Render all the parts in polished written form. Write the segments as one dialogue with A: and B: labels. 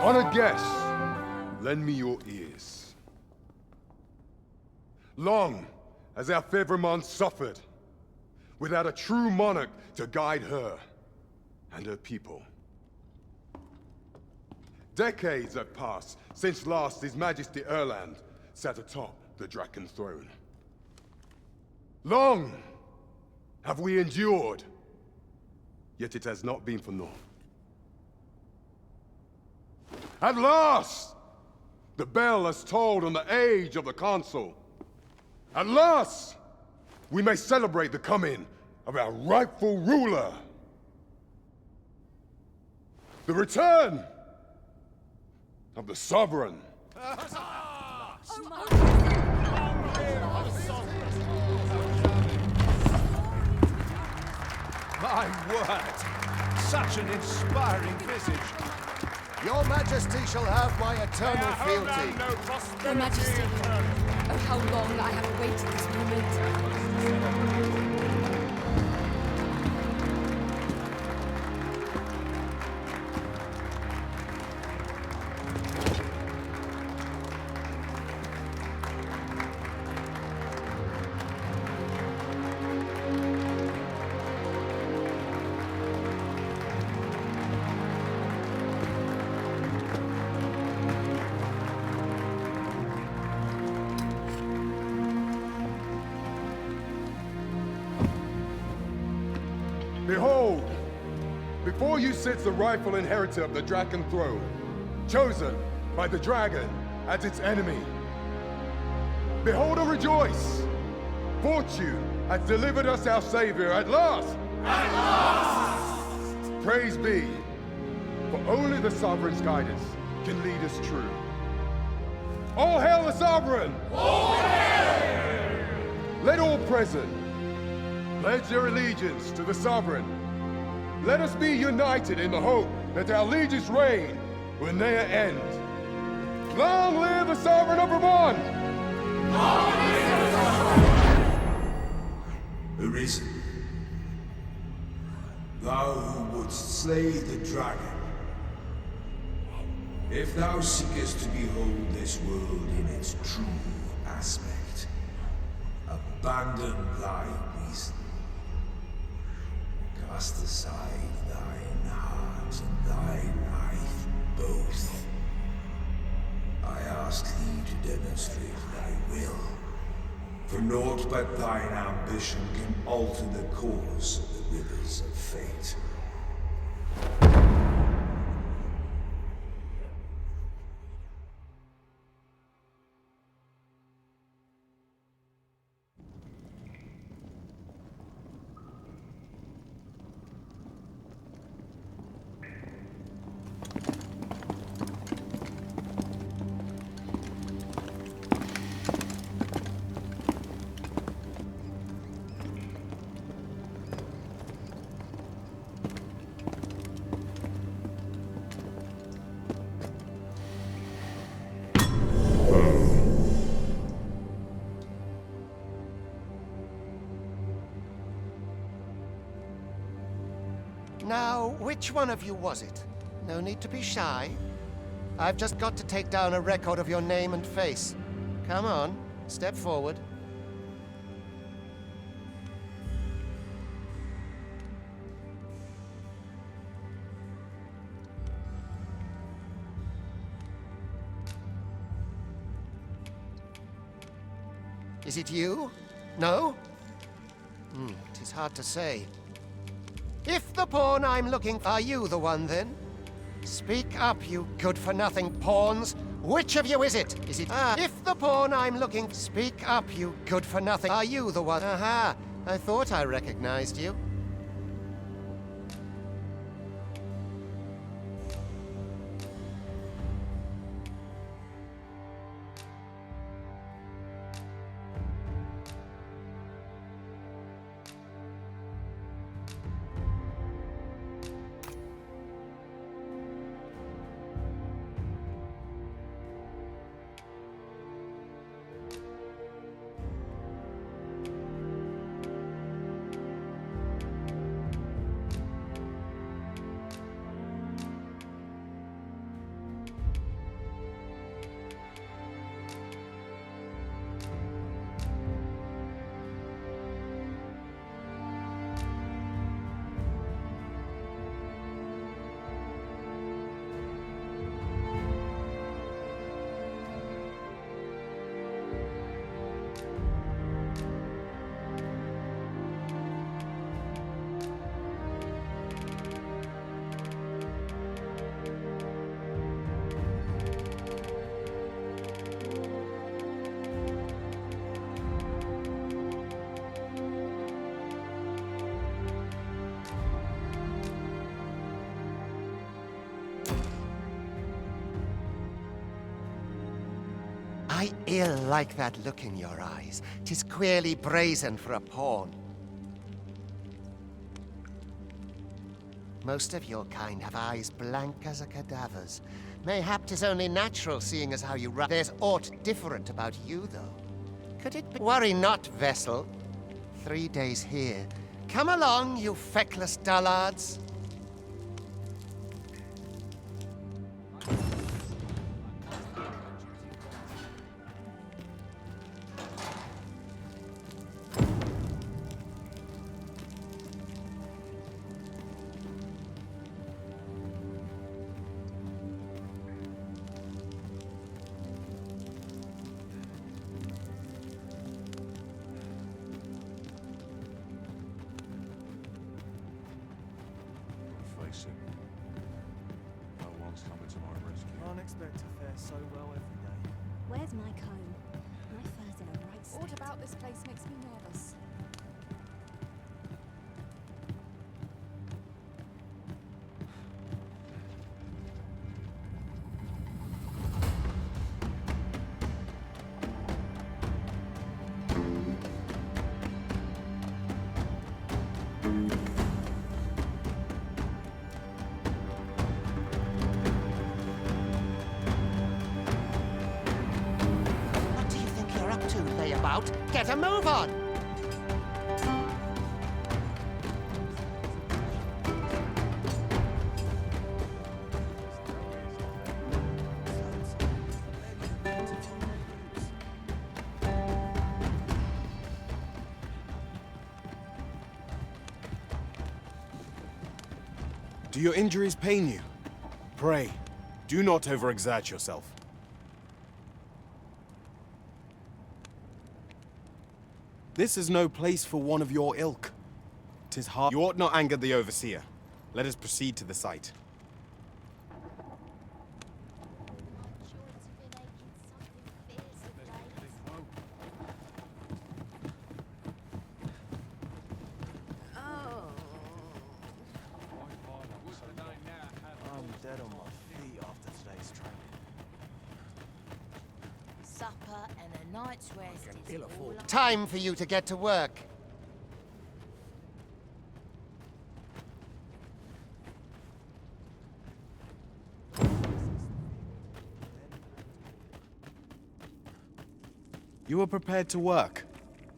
A: On a guess, lend me your ears. Long has our Fevrimon suffered, without a true monarch to guide her and her people. Decades have passed since last His Majesty Erland sat atop the Draken throne. Long have we endured, yet it has not been for naught. At last, the bell has tolled on the age of the Council. At last, we may celebrate the coming of our rightful ruler. The return of the Sovereign.
B: My word! Such an inspiring visage.
C: Your Majesty shall have my eternal fealty.
D: Your Majesty, oh how long I have awaited this moment.
A: Behold, before you sits the rightful inheritor of the Draken throne, chosen by the dragon as its enemy. Behold and rejoice! Fortune has delivered us our savior at last! At last! Praise be, for only the Sovereign's guidance can lead us true. All hail the Sovereign! All hail! Let all present pledge their allegiance to the Sovereign. Let us be united in the hope that our liege's reign will ne'er end. Long live the Sovereign of Vermont! Long live the Sovereign!
E: Arisen, thou who wouldst slay the dragon, if thou seekest to behold this world in its true aspect, abandon thy reason. Cast aside thine heart and thy life both. I ask thee to demonstrate thy will, for naught but thine ambition can alter the course of the rivers of fate.
C: Now, which one of you was it? No need to be shy. I've just got to take down a record of your name and face. Come on, step forward. Is it you? No? It is hard to say. If the pawn I'm looking for, are you the one then? Speak up, you good-for-nothing pawns. Which of you is it? Is it... if the pawn I'm looking... Speak up, you good-for-nothing. Are you the one? Aha, I thought I recognized you. I ill like that look in your eyes. 'Tis queerly brazen for a pawn. Most of your kind have eyes blank as a cadaver's. Mayhap 'tis only natural, seeing as how you run. There's aught different about you, though. Could it be? Worry not, vessel. 3 days here. Come along, you feckless dullards.
B: Face it. No one's coming to my rescue.
F: Can't expect to fare so well every day.
G: Where's my comb? My fur's in a right state.
D: What about this place makes me nervous?
C: What do you think you're up to, layabout? Get a move on!
H: Do your injuries pain you? Pray, do not overexert yourself. This is no place for one of your ilk. 'Tis hard. You ought not anger the overseer. Let us proceed to the site.
F: I'm dead on my feet after today's training.
I: Supper and a night's rest is all I...
C: Time for you to get to work.
H: You are prepared to work.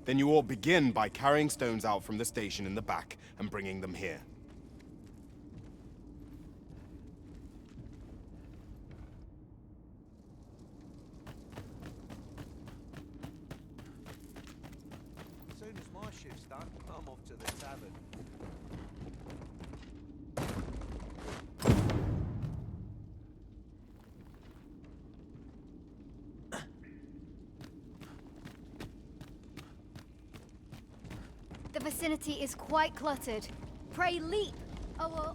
H: Then you ought begin by carrying stones out from the station in the back and bringing them here.
F: As soon as my shift's done, I'm off to the tavern.
G: The vicinity is quite cluttered. Pray leap! Oh.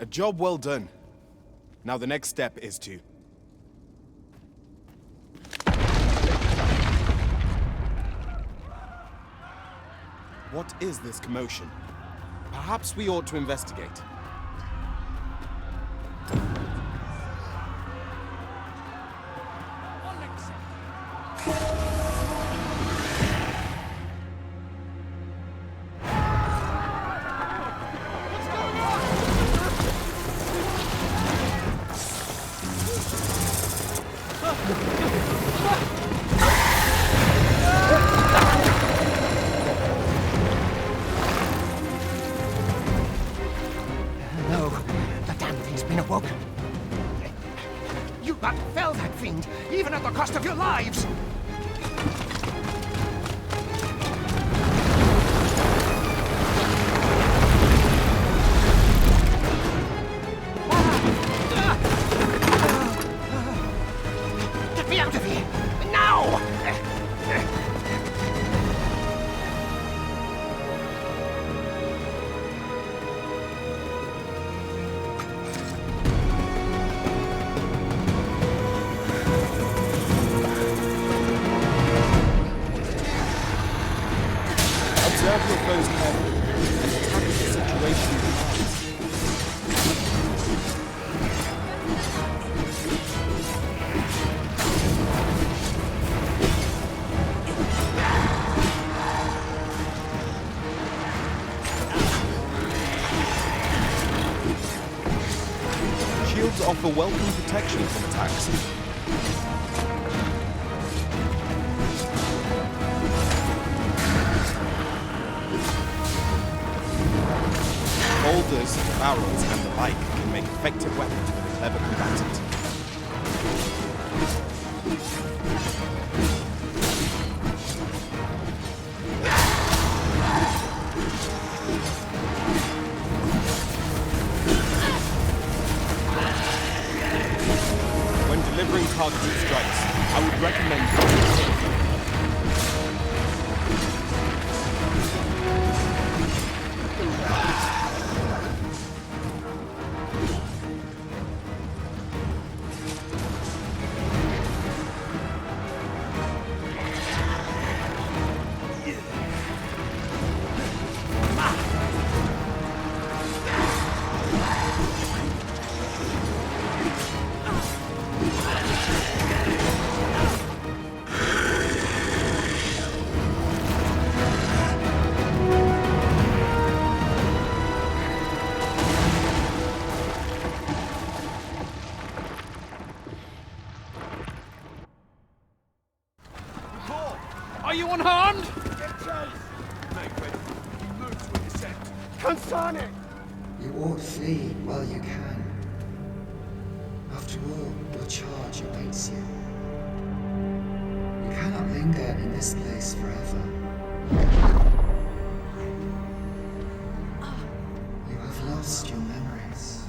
H: A job well done. Now the next step is to... What is this commotion? Perhaps we ought to investigate.
C: No, the damn thing's been awoken. You but fell that fiend, even at the cost of your lives! Get me out of here! Now!
H: Observe your foes carefully and attack the situation in advance. Shields offer welcome protection from attacks. Boulders, barrels, and the like can make effective weapons for the clever combatant. When delivering targeted strikes, I would recommend
J: Are you unharmed?
E: You ought flee while you can. After all, your charge awaits you. You cannot linger in this place forever. You have lost your memories.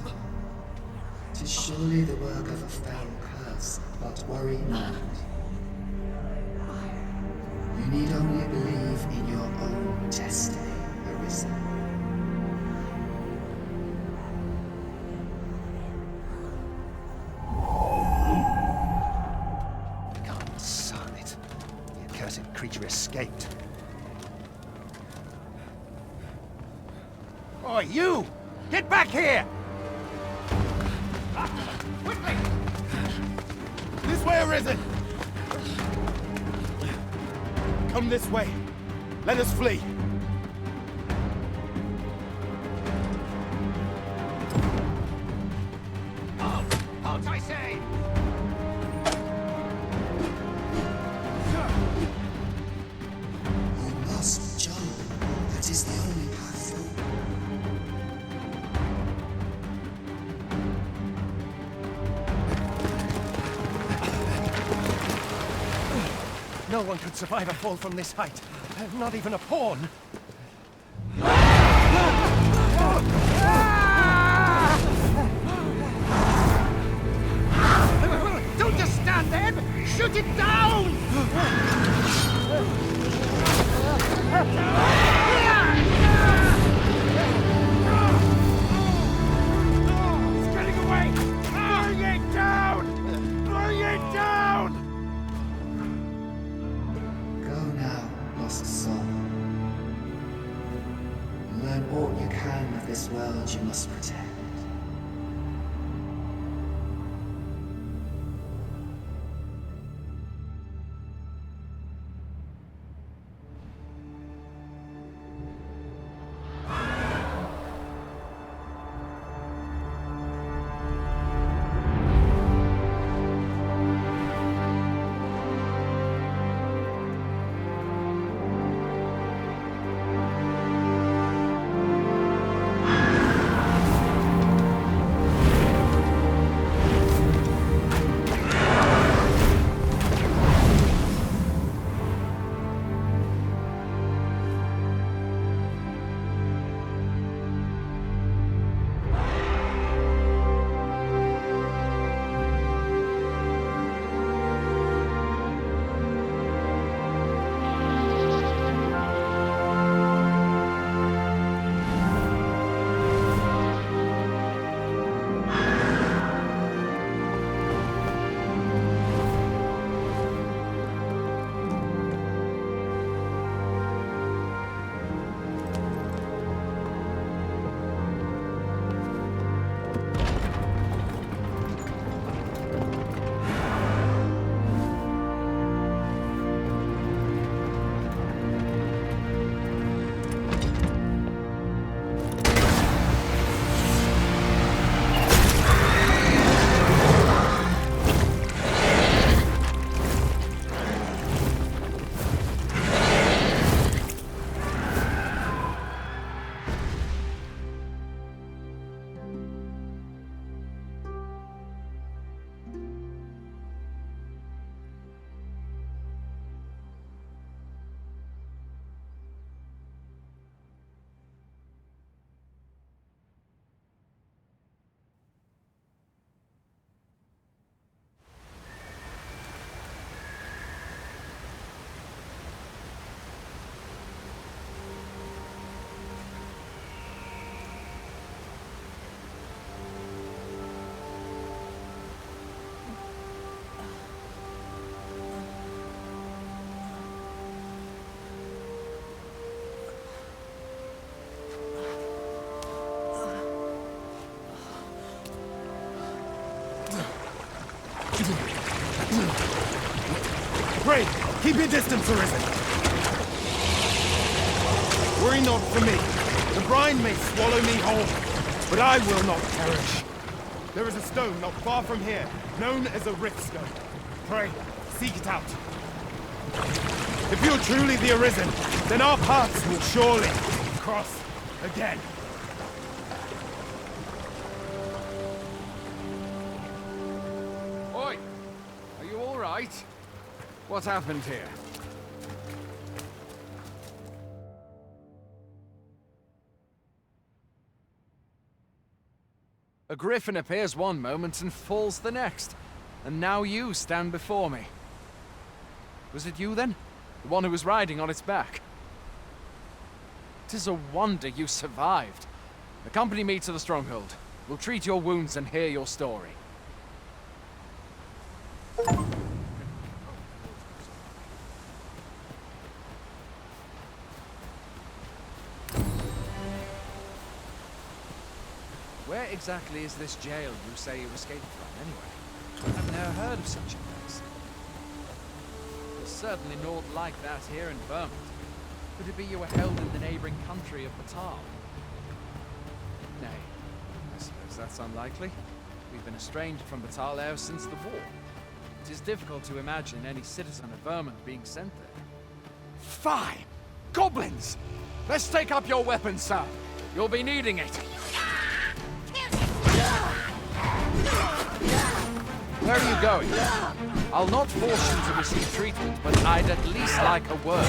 E: 'Tis surely the work of a fell curse, but worry not. You need only believe in your own destiny, Arisen.
C: God, son it. The accursed creature escaped. Oi, you! Get back here! Quickly!
H: this way, Arisen! Come this way. Let us flee.
C: Halt, I say!
E: You must jump. That is the only path forward.
C: No one could survive a fall from this height. Not even a pawn. Don't just stand there! Shoot it down!
J: It's getting away! Bring it down! Bring it down!
E: Go now, lost soul. Learn all you can of this world you must protect.
H: Pray, keep your distance, Arisen. Worry not for me. The brine may swallow me whole, but I will not perish. There is a stone not far from here, known as a rift stone. Pray, seek it out. If you're truly the Arisen, then our paths will surely cross again.
J: Oi! Are you all right? What happened here? A griffin appears one moment and falls the next. And now you stand before me. Was it you then? The one who was riding on its back? 'Tis a wonder you survived. Accompany me to the stronghold. We'll treat your wounds and hear your story. Where exactly is this jail you say you escaped from, anyway? I've never heard of such a place. There's certainly naught like that here in Vermont. Could it be you were held in the neighboring country of Batal? Nay, I suppose that's unlikely. We've been estranged from Batal ever since the war. It is difficult to imagine any citizen of Vermont being sent there. Fine! Goblins! Let's take up your weapons, sir. You'll be needing it. Where are you going? I'll not force you to receive treatment, but I'd at least like a word.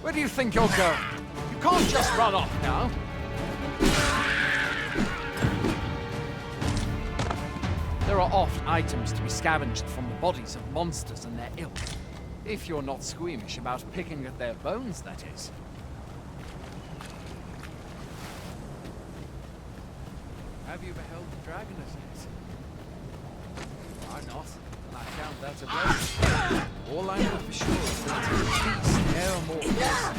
J: Where do you think you're going? You can't just run off now. There are oft items to be scavenged from the bodies of monsters and their ilk. If you're not squeamish about picking at their bones, that is. Have you beheld the dragon as yet? I'm not, and I count that a blessing. All I know for sure is that it is a beast, air more fierce.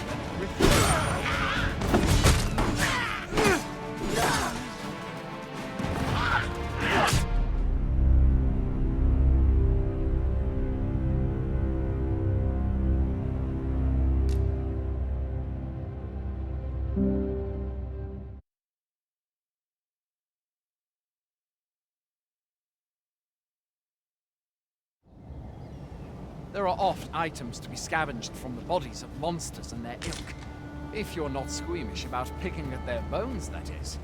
J: There are oft items to be scavenged from the bodies of monsters and their ilk. If you're not squeamish about picking at their bones, that is.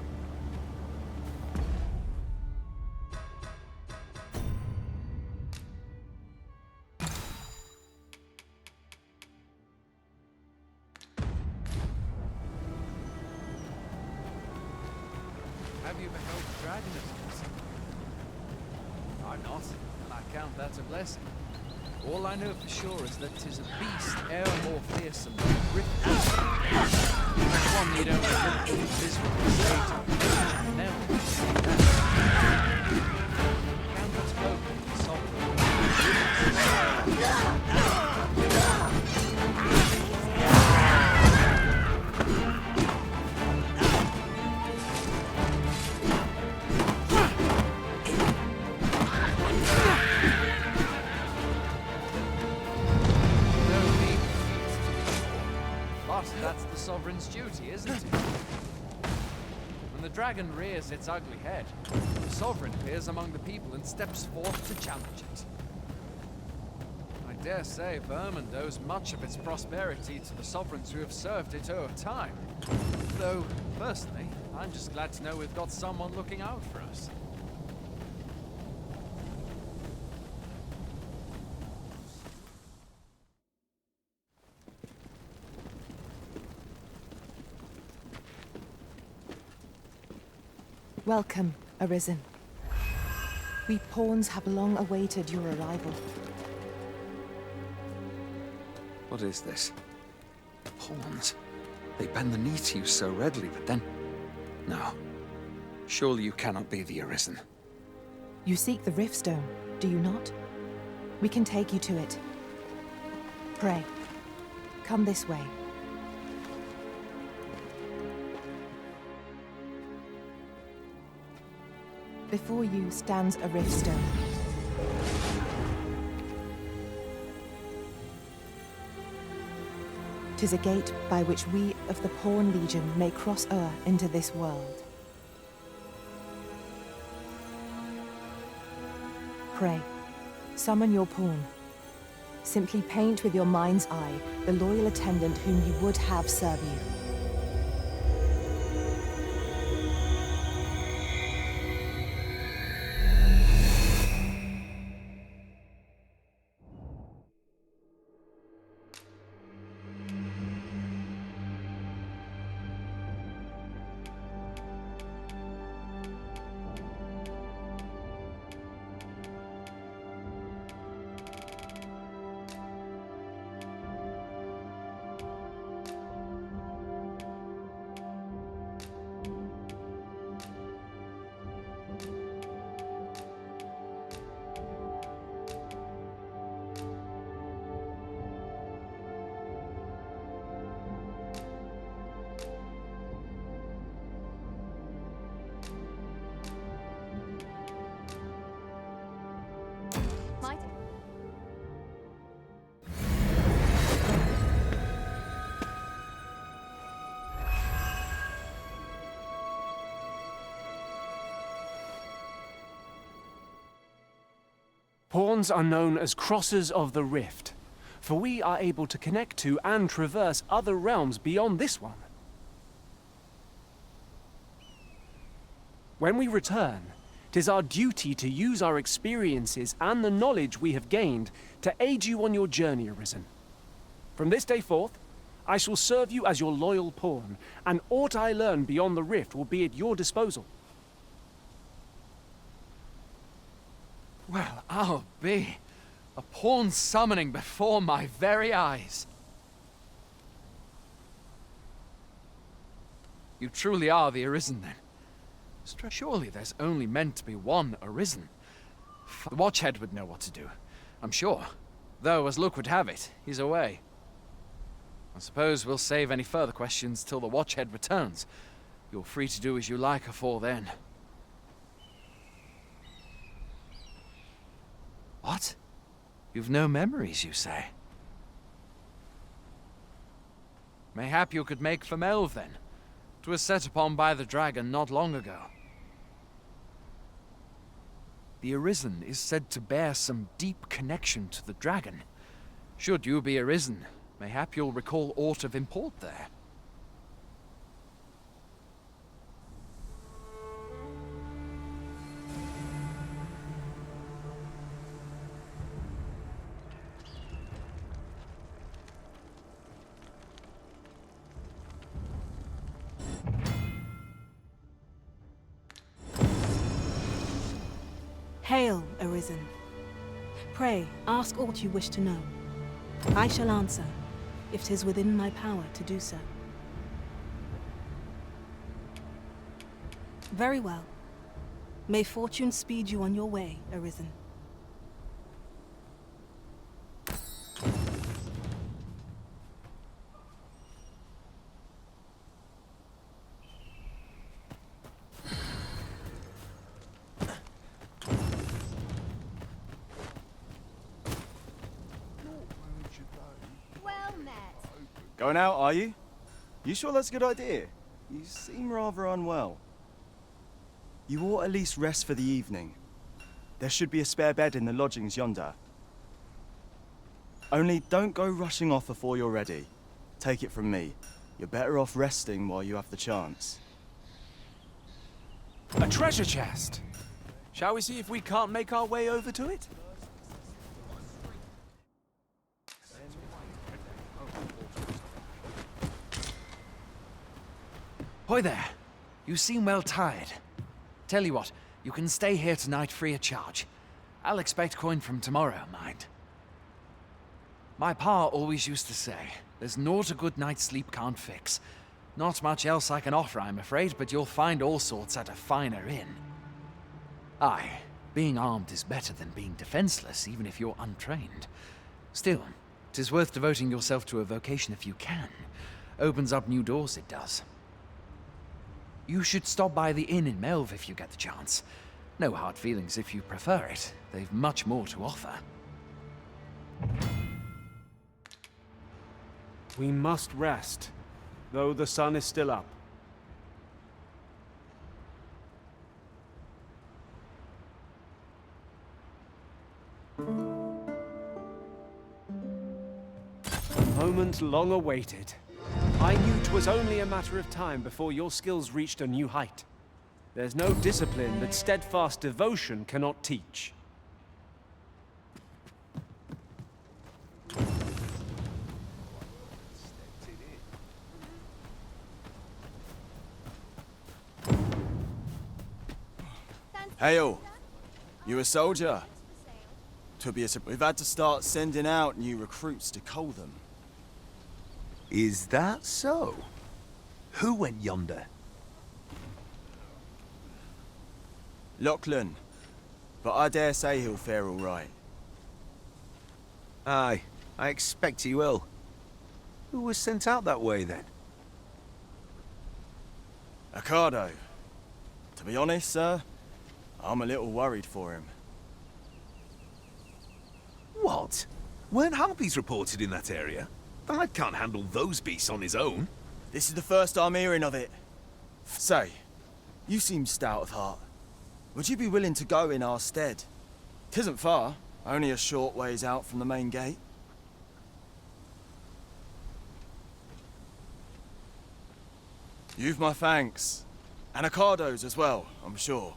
J: Have you beheld the dragon as yet? I'm not, and I count that a blessing. All I know for sure is that 'tis a beast, e'er more fearsome than a griffin. One need only look to the miserable state of the village and never see that. Can but hope that the sovereign That's the sovereign's duty, isn't it? When the dragon rears its ugly head, the sovereign appears among the people and steps forth to challenge it. I dare say Vermont owes much of its prosperity to the sovereigns who have served it over time. Though, personally, I'm just glad to know we've got someone looking out for us.
K: Welcome, Arisen. We pawns have long awaited your arrival.
J: What is this? Pawns. They bend the knee to you so readily, but then... No. Surely you cannot be the Arisen.
K: You seek the Riftstone, do you not? We can take you to it. Pray. Come this way. Before you stands a Riftstone. Tis a gate by which we of the Pawn Legion may cross o'er into this world. Pray, summon your pawn. Simply paint with your mind's eye the loyal attendant whom you would have serve you.
D: My
L: Pawns are known as Crossers of the Rift, for we are able to connect to and traverse other realms beyond this one. When we return, 'tis our duty to use our experiences and the knowledge we have gained to aid you on your journey, Arisen. From this day forth, I shall serve you as your loyal pawn, and aught I learn beyond the rift will be at your disposal.
J: Well, I'll be. A pawn summoning before my very eyes. You truly are the Arisen, then. Surely there's only meant to be one Arisen. The Watchhead would know what to do, I'm sure. Though, as luck would have it, he's away. I suppose we'll save any further questions till the Watchhead returns. You're free to do as you like afore then. What? You've no memories, you say? Mayhap you could make for Melve, then. 'Twas set upon by the dragon not long ago. The Arisen is said to bear some deep connection to the dragon. Should you be Arisen, mayhap you'll recall aught of import there.
M: Hail, Arisen. Pray, ask aught you wish to know. I shall answer, if 'tis within my power to do so. Very well. May fortune speed you on your way, Arisen.
F: Going out, are you? You sure that's a good idea? You seem rather unwell. You ought at least rest for the evening. There should be a spare bed in the lodgings yonder. Only don't go rushing off before you're ready. Take it from me. You're better off resting while you have the chance.
L: A treasure chest! Shall we see if we can't make our way over to it?
J: Hoy there. You seem well tired. Tell you what, you can stay here tonight free of charge. I'll expect coin from tomorrow, mind. My pa always used to say, there's naught a good night's sleep can't fix. Not much else I can offer, I'm afraid, but you'll find all sorts at a finer inn. Aye, being armed is better than being defenseless, even if you're untrained. Still, 'tis worth devoting yourself to a vocation if you can. Opens up new doors, it does. You should stop by the inn in Melve if you get the chance. No hard feelings if you prefer it. They've much more to offer.
L: We must rest, though the sun is still up. A moment long awaited. I knew 'twas only a matter of time before your skills reached a new height. There's no discipline that steadfast devotion cannot teach.
F: Hey all, you a soldier? We've had to start sending out new recruits to Coldham.
N: Is that so? Who went yonder?
F: Lachlan, but I dare say he'll fare all right.
N: Aye, I expect he will. Who was sent out that way then?
F: Ocado. To be honest, sir, I'm a little worried for him.
N: What? Weren't harpies reported in that area? The lad can't handle those beasts on his own.
F: This is the first I'm hearing of it. Say, you seem stout of heart. Would you be willing to go in our stead? 'Tisn't far, only a short ways out from the main gate. You've my thanks. And Ocado's as well, I'm sure.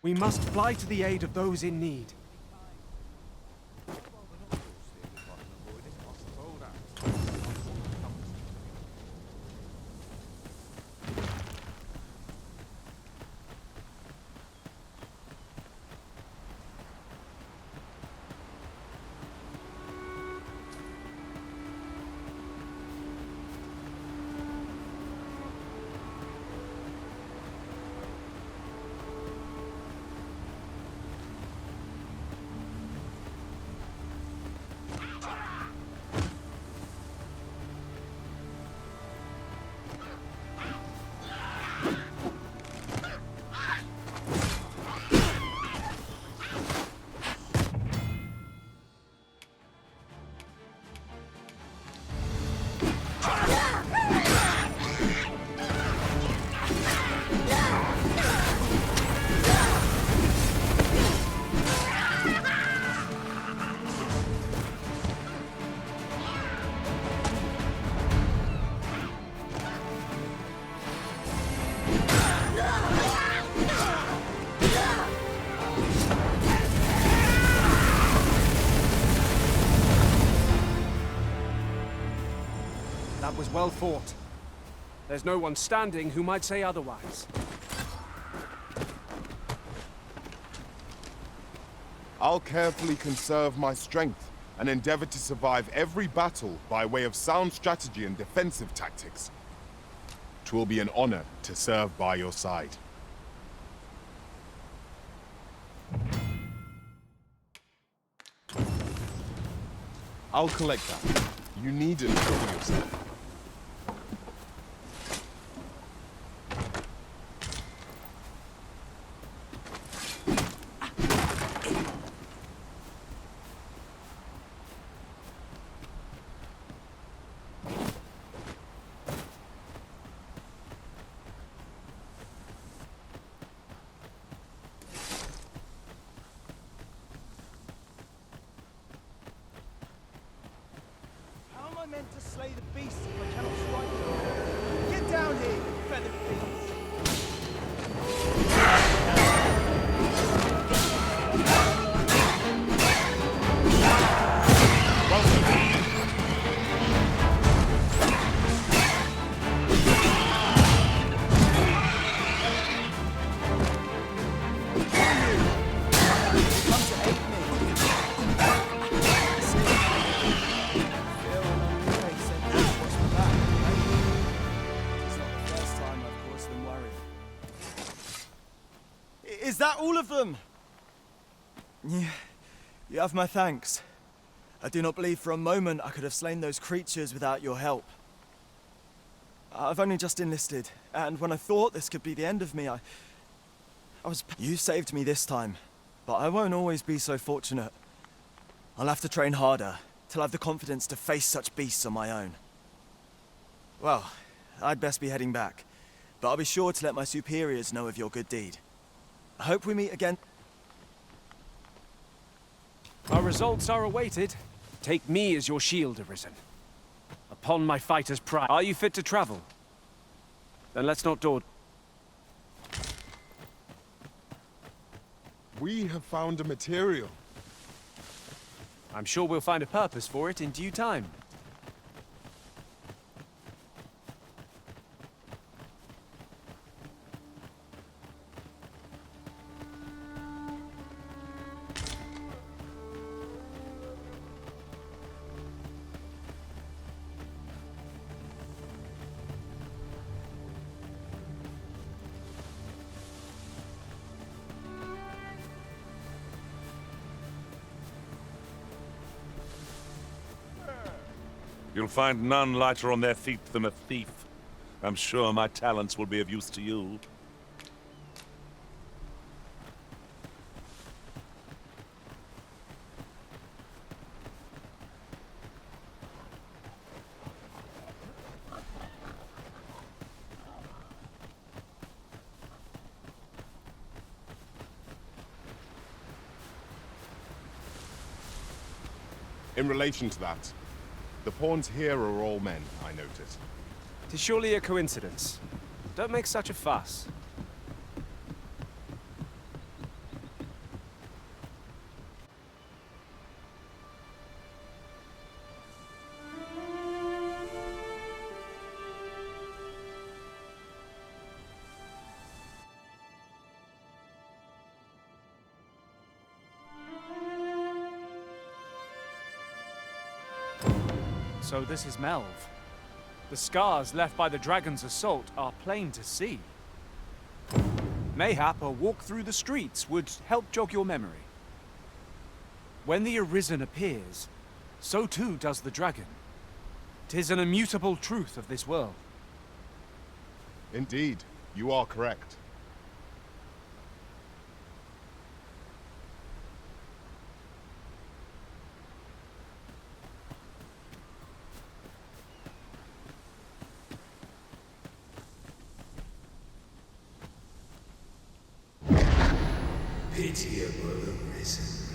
L: We must fly to the aid of those in need. That was well fought. There's no one standing who might say otherwise.
A: I'll carefully conserve my strength and endeavor to survive every battle by way of sound strategy and defensive tactics. 'Twill be an honor to serve by your side. I'll collect that. You needn't trouble yourself.
H: Meant to slay the beasts if I cannot strike them. Get down here, you feathered fiends! Come to aid me.
F: that all of them? You have my thanks. I do not believe for a moment I could have slain those creatures without your help. I've only just enlisted, and when I thought this could be the end of me, I was... You saved me this time, but I won't always be so fortunate. I'll have to train harder, till I've the confidence to face such beasts on my own. Well, I'd best be heading back, but I'll be sure to let my superiors know of your good deed. I hope we meet again.
L: Our results are awaited. Take me as your shield, Arisen. Upon my fighter's pride. Are you fit to travel? Then let's not dawdle.
A: We have found a material.
L: I'm sure we'll find a purpose for it in due time.
B: You'll find none lighter on their feet than a thief. I'm sure my talents will be of use to you.
A: In relation to that, the pawns here are all men, I noticed.
L: 'Tis surely a coincidence. Don't make such a fuss. So this is Melv. The scars left by the dragon's assault are plain to see. Mayhap a walk through the streets would help jog your memory. When the Arisen appears, so too does the dragon. 'Tis an immutable truth of this world.
A: Indeed, you are correct.
E: Pitiable Arisen.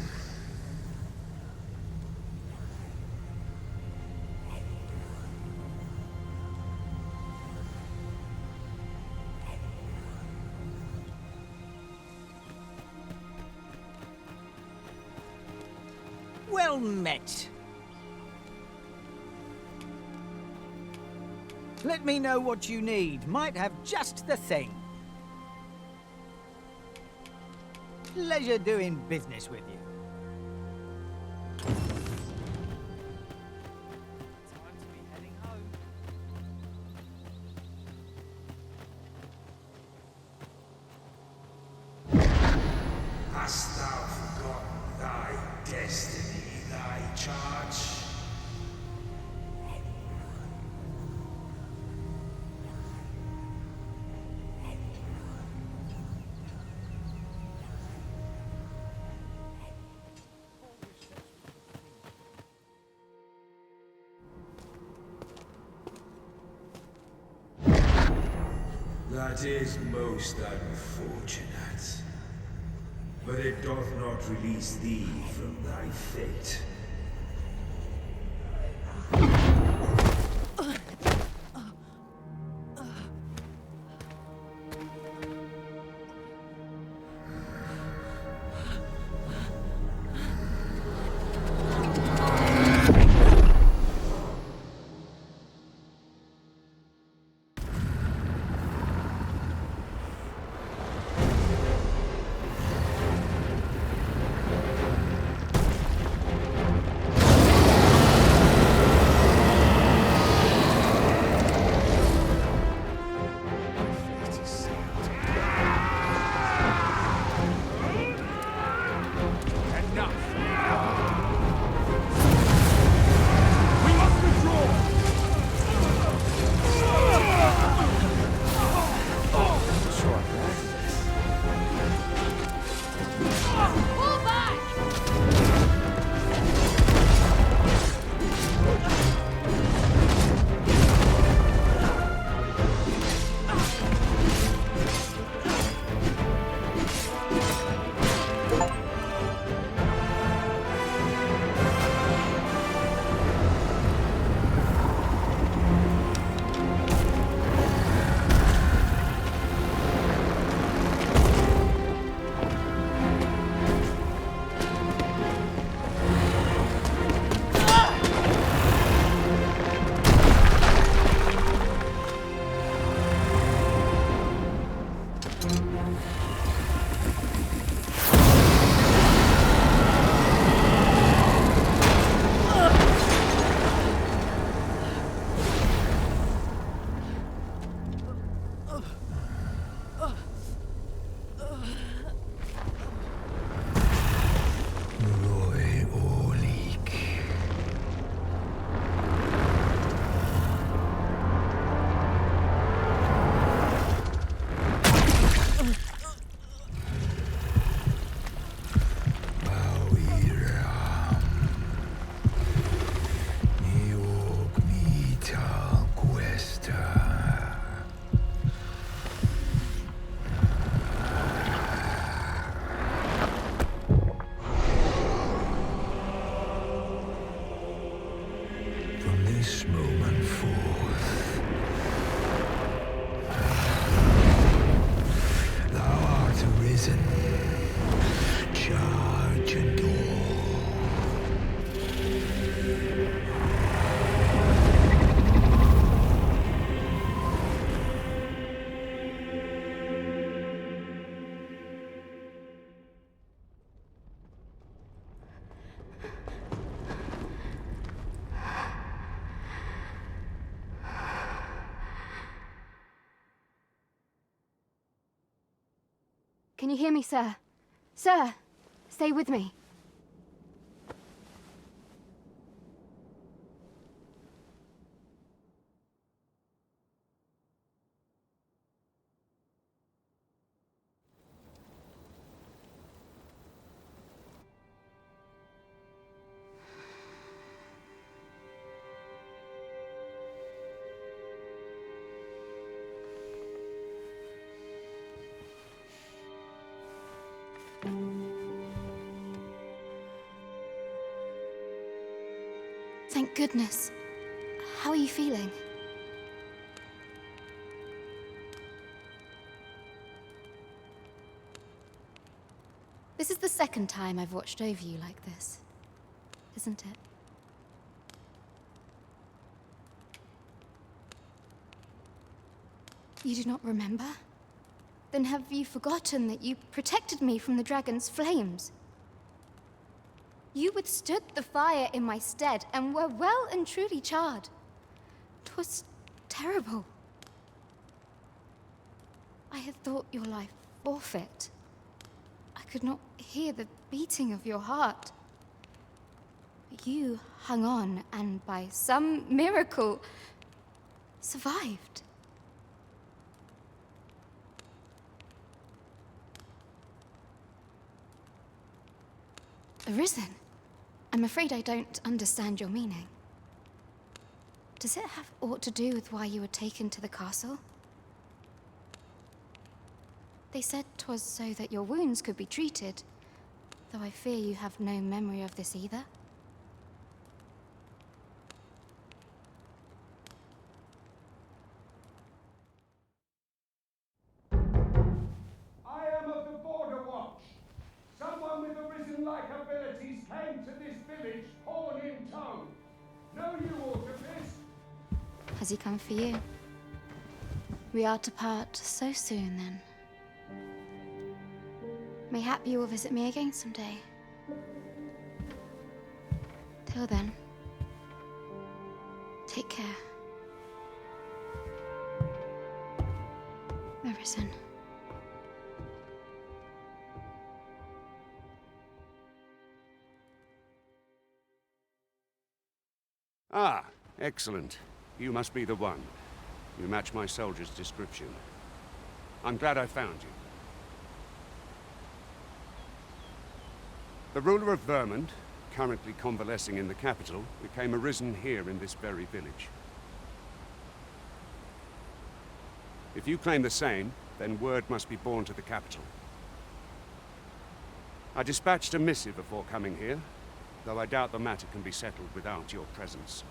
O: Well met. Let me know what you need. Might have just the thing. Pleasure doing business with you. Time to be heading home.
E: Hast thou forgotten thy destiny, thy charge? That is most unfortunate. But it doth not release thee from thy fate. this moment forth. Thou art arisen. Charge and all.
P: Can you hear me, sir? Sir, stay with me. Thank goodness. How are you feeling? This is the second time I've watched over you like this, isn't it? You do not remember? Then have you forgotten that you protected me from the dragon's flames? You withstood the fire in my stead and were well and truly charred. 'Twas terrible. I had thought your life forfeit. I could not hear the beating of your heart. But you hung on and by some miracle survived. Arisen? I'm afraid I don't understand your meaning. Does it have aught to do with why you were taken to the castle? They said 'twas so that your wounds could be treated, though I fear you have no memory of this either.
Q: I am of the Border Watch. Someone with Arisen-like abilities came to this village, horn in tow. Know you aught of this?
P: Has he come for you? We are to part so soon, then. Mayhap you will visit me again someday. Till then, take care. Arisen.
R: Ah, excellent. You must be the one. You match my soldier's description. I'm glad I found you. The ruler of Vermont, currently convalescing in the capital, became arisen here in this very village. If you claim the same, then word must be borne to the capital. I dispatched a missive before coming here, though I doubt the matter can be settled without your presence.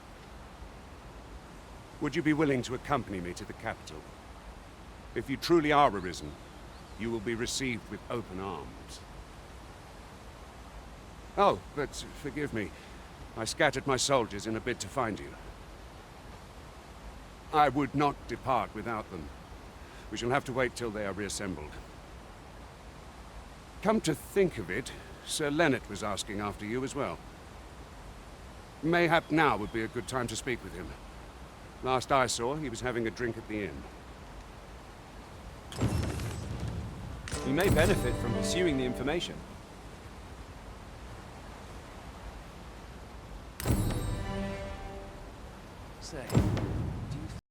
R: Would you be willing to accompany me to the capital? If you truly are arisen, you will be received with open arms. Oh, but forgive me. I scattered my soldiers in a bid to find you. I would not depart without them. We shall have to wait till they are reassembled. Come to think of it, Sir Leonard was asking after you as well. Mayhap now would be a good time to speak with him. Last I saw, he was having a drink at the inn.
L: You may benefit from pursuing the information.
J: Say,